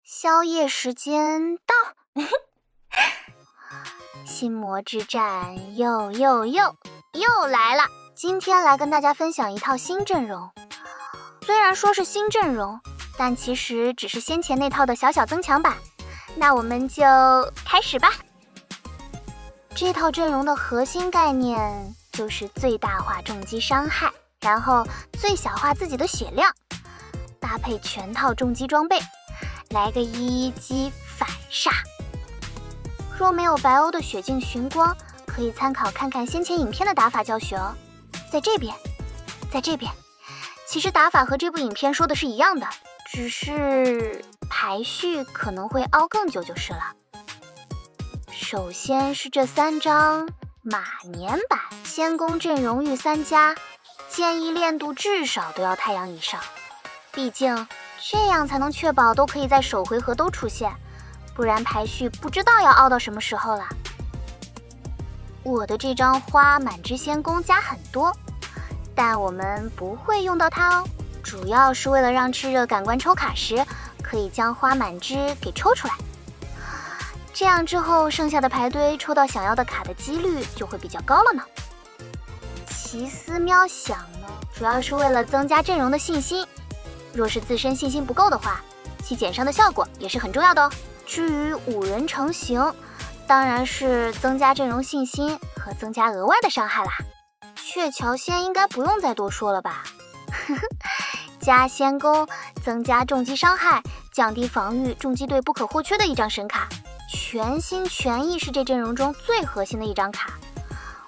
宵夜时间到，心魔之战又来了。今天来跟大家分享一套新阵容。虽然说是新阵容，但其实只是先前那套的小增强版。那我们就开始吧。这套阵容的核心概念就是最大化重击伤害，然后最小化自己的血量，搭配全套重击装备，来个一击反杀。若没有白欧的血镜寻光，可以参考看看先前影片的打法教学哦。在这边，其实打法和这部影片说的是一样的，只是排序可能会凹更久就是了。首先是这3张马年版仙宫阵容御3+，建议练度至少都要太阳以上，毕竟这样才能确保都可以在首回合都出现，不然排序不知道要凹到什么时候了。我的这张花满枝仙宫加很多，但我们不会用到它哦，主要是为了让炽热感官抽卡时可以将花满枝给抽出来，这样之后剩下的排堆抽到想要的卡的几率就会比较高了呢。奇思妙想呢，主要是为了增加阵容的信心，若是自身信心不够的话，其减伤的效果也是很重要的哦。至于5人成型，当然是增加阵容信心和增加额外的伤害啦。鹊桥仙应该不用再多说了吧，加仙宫增加重击伤害，降低防御，重击队不可或缺的一张神卡，全心全意是这阵容中最核心的一张卡。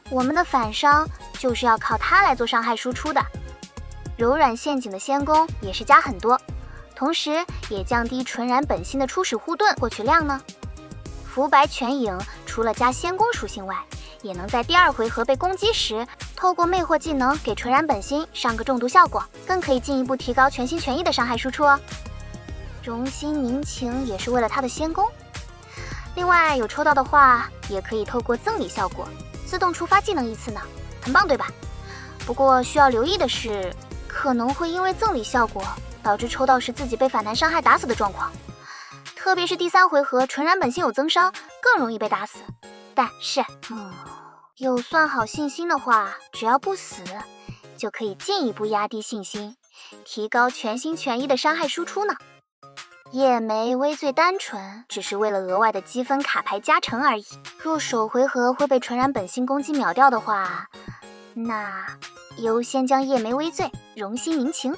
我们的反伤就是要靠它来做伤害输出的。柔软陷阱的仙宫也是加很多，同时也降低纯然本心的初始护盾获取量呢。浮白全影除了加仙宫属性外，也能在第2回合被攻击时透过魅惑技能给纯然本心上个中毒效果，更可以进一步提高全心全意的伤害输出哦。荣心凝情也是为了他的仙宫，另外有抽到的话也可以透过赠礼效果自动触发技能1次呢，很棒对吧？不过需要留意的是，可能会因为赠礼效果导致抽到时自己被反弹伤害打死的状况，特别是第3回合纯然本心有增伤，更容易被打死。但是有算好信心的话，只要不死就可以进一步压低信心，提高全心全意的伤害输出呢。夜梅微最单纯，只是为了额外的积分卡牌加成而已。若首回合会被纯然本心攻击秒掉的话，那优先将夜梅微醉、荣心凝情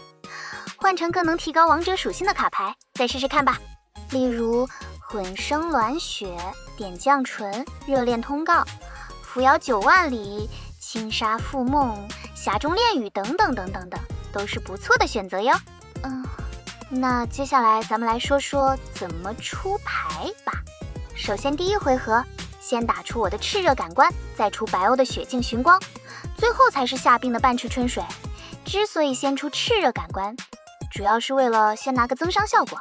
换成更能提高王者属性的卡牌，再试试看吧。例如混生鸾雪、点将唇、热恋通告、扶摇9万里、轻纱复梦、匣中恋语等等，都是不错的选择哟。那接下来咱们来说说怎么出牌吧。首先第1回合先打出我的炽热感官，再出白欧的血镜寻光，最后才是下冰的半池春水。之所以先出炽热感官，主要是为了先拿个增伤效果，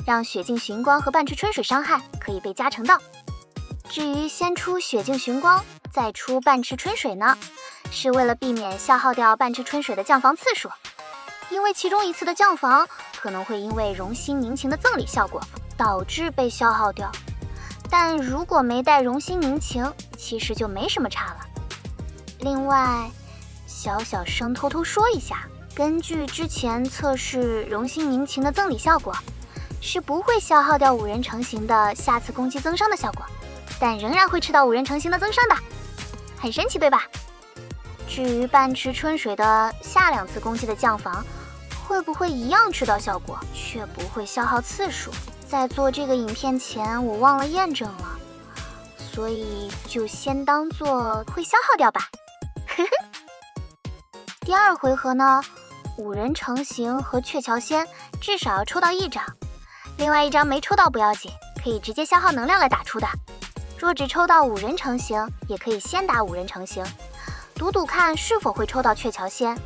让血镜寻光和半池春水伤害可以被加成到。至于先出血镜寻光再出半池春水呢，是为了避免消耗掉半池春水的降防次数，因为其中1次的降防可能会因为荣心凝情的赠礼效果导致被消耗掉，但如果没带荣心凝情，其实就没什么差了。另外小声偷偷说一下，根据之前测试荣心凝情的赠礼效果，是不会消耗掉5人成型的下次攻击增伤的效果，但仍然会吃到5人成型的增伤的，很神奇对吧？至于半池春水的下2次攻击的降防会不会一样吃到效果，却不会消耗次数，在做这个影片前我忘了验证了，所以就先当做会消耗掉吧。第2回合呢，5人成型和鹊桥仙至少要抽到1张，另外1张没抽到不要紧，可以直接消耗能量来打出的。若只抽到5人成型，也可以先打5人成型，赌看是否会抽到鹊桥仙。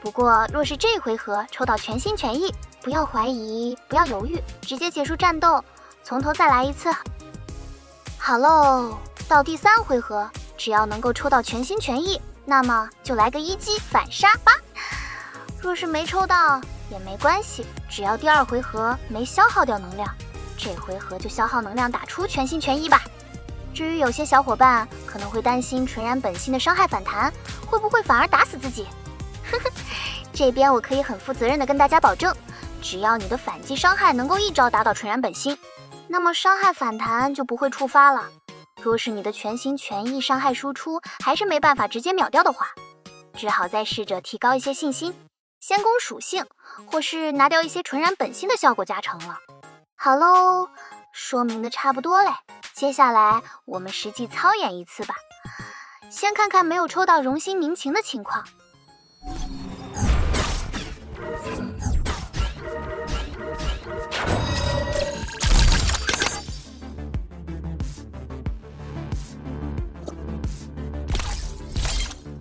不过若是这回合抽到全心全意，不要怀疑，不要犹豫，直接结束战斗，从头再来1次。好喽，到第3回合只要能够抽到全心全意，那么就来个1击反杀吧。若是没抽到也没关系，只要第2回合没消耗掉能量，这回合就消耗能量打出全心全意吧。至于有些小伙伴可能会担心纯然本心的伤害反弹会不会反而打死自己，呵呵，这边我可以很负责任的跟大家保证，只要你的反击伤害能够一招打倒纯然本心，那么伤害反弹就不会触发了。若是你的全心全意伤害输出还是没办法直接秒掉的话，只好再试着提高一些信心，先攻属性，或是拿掉一些纯然本心的效果加成了。好喽，说明的差不多嘞，接下来我们实际操演一次吧。先看看没有抽到荣心凝情的情况。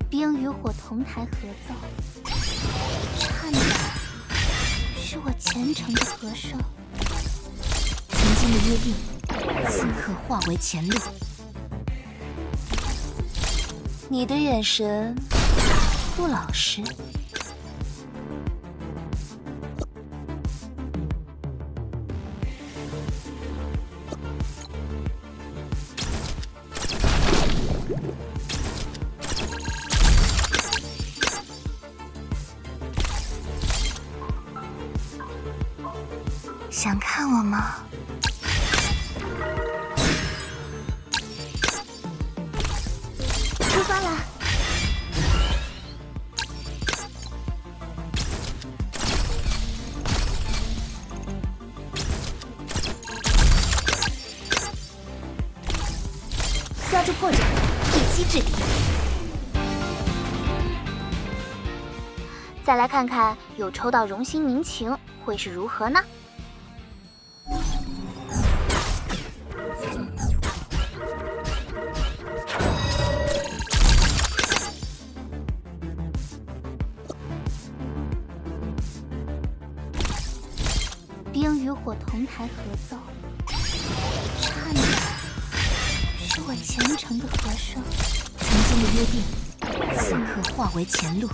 冰与火同台合奏，颤抖是我虔诚的和声。曾经的约定，此刻化为前路。你的眼神不老实。想看我吗？出发了！抓住破绽，一击制敌。再来看看有抽到荣心凝情会是如何呢？冰与火同台合奏，颤抖是我虔诚的和声。曾经的约定，此刻化为前路。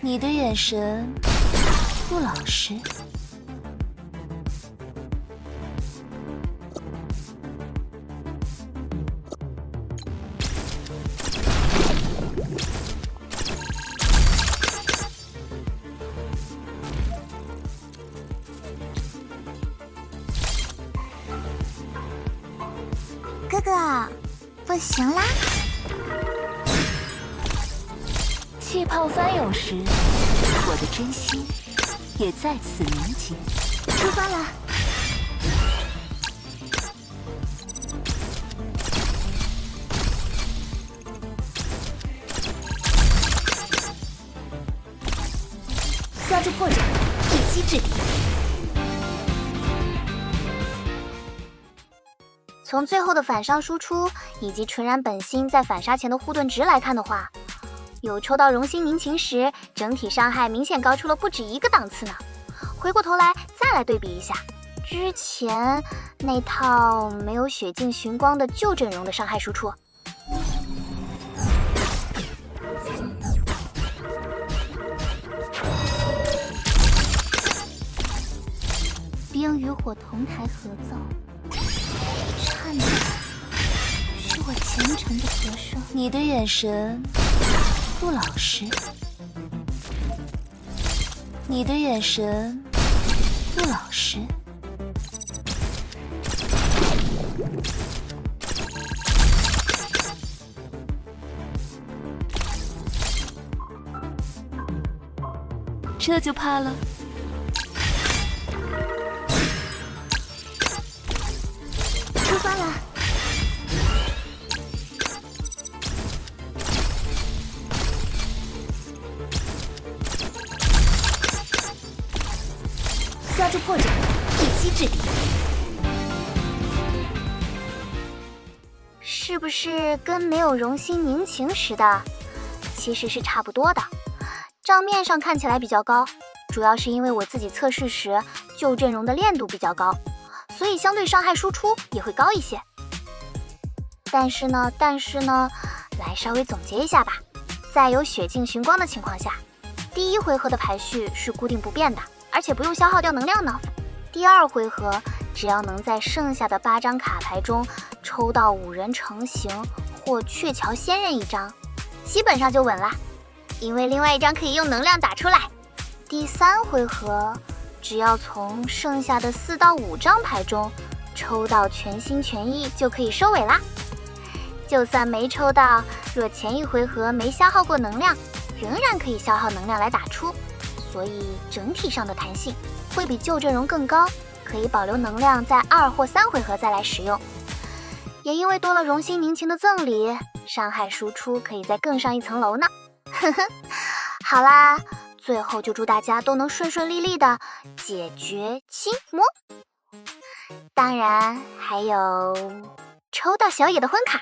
你的眼神不老实。哥哥，不行啦！气泡翻涌时，我的真心也在此凝结。出发了！抓住破绽，一击制敌。从最后的反伤输出以及纯然本心在反杀前的护盾值来看的话，有抽到荣心凝情时，整体伤害明显高出了不止一个档次呢。回过头来再来对比一下之前那套没有血镜寻光的旧阵容的伤害输出。冰与火同台合奏，颤抖是我虔诚的和声。你的眼神不老实。你的眼神不老实。这就怕了。出发了！抓住破绽，一击制敌。是不是跟没有荣心凝情时的其实是差不多的？账面上看起来比较高，主要是因为我自己测试时旧阵容的练度比较高，所以相对伤害输出也会高一些。但是呢，来稍微总结一下吧。在有血镜寻光的情况下，第一回合的排序是固定不变的，而且不用消耗掉能量呢。第二回合只要能在剩下的8张卡牌中抽到5人成型或鹊桥仙人1张，基本上就稳啦，因为另外1张可以用能量打出来。第3回合，只要从剩下的4到5张牌中抽到全心全意就可以收尾啦。就算没抽到，若前一回合没消耗过能量，仍然可以消耗能量来打出，所以整体上的弹性会比旧阵容更高，可以保留能量在2或3回合再来使用。也因为多了荣心凝情的赠礼，伤害输出可以再更上一层楼呢。呵呵，好啦，最后就祝大家都能顺顺利利的解决心魔，当然还有抽到小野的婚卡。